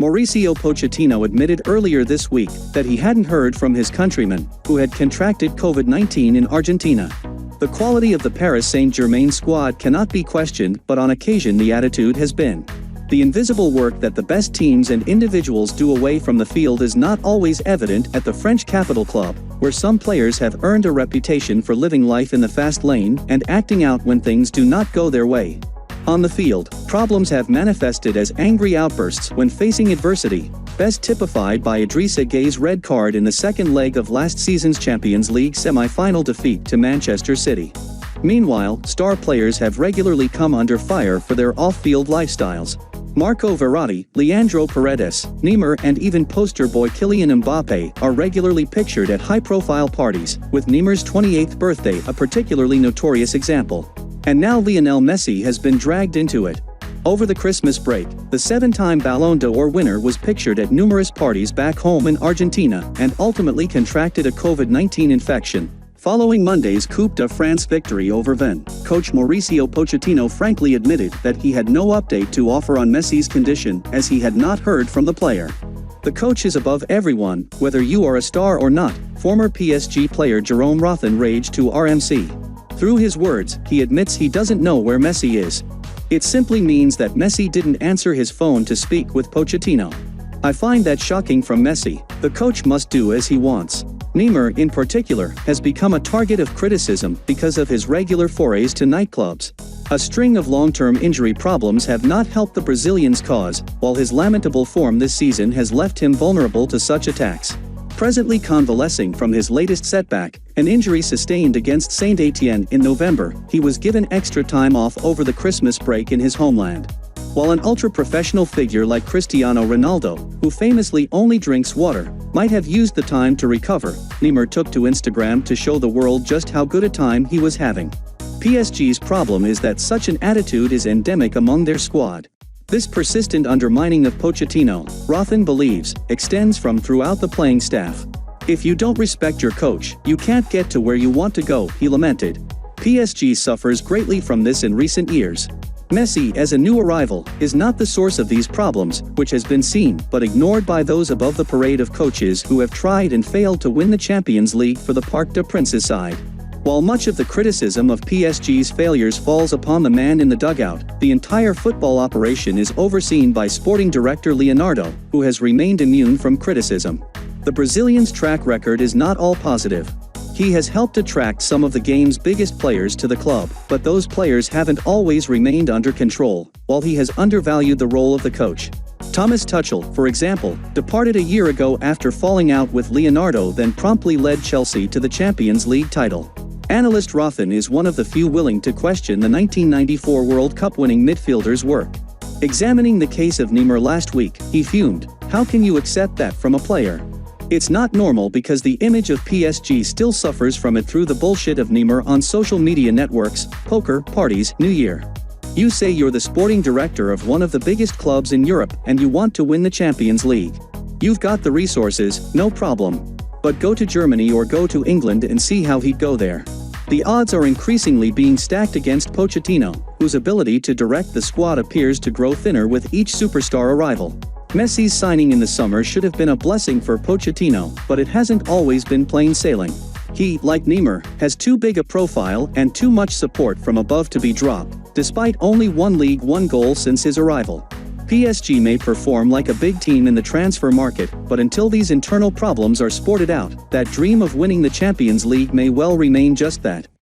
Mauricio Pochettino admitted earlier this week that he hadn't heard from his countryman, who had contracted COVID-19 in Argentina. The quality of the Paris Saint-Germain squad cannot be questioned, but on occasion the attitude has been. The invisible work that the best teams and individuals do away from the field is not always evident at the French capital club, where some players have earned a reputation for living life in the fast lane and acting out when things do not go their way. On the field, problems have manifested as angry outbursts when facing adversity, best typified by Idrissa Gueye's red card in the second leg of last season's Champions League semi-final defeat to Manchester City. Meanwhile, star players have regularly come under fire for their off-field lifestyles. Marco Verratti, Leandro Paredes, Neymar and even poster boy Kylian Mbappe are regularly pictured at high-profile parties, with Neymar's 28th birthday a particularly notorious example. And now Lionel Messi has been dragged into it. Over the Christmas break, the 7-time Ballon d'Or winner was pictured at numerous parties back home in Argentina and ultimately contracted a COVID-19 infection. Following Monday's Coupe de France victory over Rennes, coach Mauricio Pochettino frankly admitted that he had no update to offer on Messi's condition as he had not heard from the player. The coach is above everyone, whether you are a star or not, former PSG player Jérôme Rothen raged to RMC. Through his words, he admits he doesn't know where Messi is. It simply means that Messi didn't answer his phone to speak with Pochettino. I find that shocking from Messi. The coach must do as he wants. Neymar, in particular, has become a target of criticism because of his regular forays to nightclubs. A string of long-term injury problems have not helped the Brazilian's cause, while his lamentable form this season has left him vulnerable to such attacks. Presently convalescing from his latest setback, an injury sustained against Saint-Étienne in November, he was given extra time off over the Christmas break in his homeland. While an ultra-professional figure like Cristiano Ronaldo, who famously only drinks water, might have used the time to recover, Neymar took to Instagram to show the world just how good a time he was having. PSG's problem is that such an attitude is endemic among their squad. This persistent undermining of Pochettino, Rothen believes, extends from throughout the playing staff. If you don't respect your coach, you can't get to where you want to go, he lamented. PSG suffers greatly from this in recent years. Messi, as a new arrival, is not the source of these problems, which has been seen but ignored by those above the parade of coaches who have tried and failed to win the Champions League for the Parc des Princes side. While much of the criticism of PSG's failures falls upon the man in the dugout, the entire football operation is overseen by sporting director Leonardo, who has remained immune from criticism. The Brazilian's track record is not all positive. He has helped attract some of the game's biggest players to the club, but those players haven't always remained under control, while he has undervalued the role of the coach. Thomas Tuchel, for example, departed a year ago after falling out with Leonardo, then promptly led Chelsea to the Champions League title. Analyst Rothen is one of the few willing to question the 1994 World Cup winning midfielder's work. Examining the case of Neymar last week, he fumed, "How can you accept that from a player? It's not normal because the image of PSG still suffers from it through the bullshit of Neymar on social media networks, poker, parties, New Year. You say you're the sporting director of one of the biggest clubs in Europe and you want to win the Champions League. You've got the resources, no problem. But go to Germany or go to England and see how he'd go there." The odds are increasingly being stacked against Pochettino, whose ability to direct the squad appears to grow thinner with each superstar arrival. Messi's signing in the summer should have been a blessing for Pochettino, but it hasn't always been plain sailing. He, like Neymar, has too big a profile and too much support from above to be dropped, despite only one League One goal since his arrival. PSG may perform like a big team in the transfer market, but until these internal problems are sorted out, that dream of winning the Champions League may well remain just that.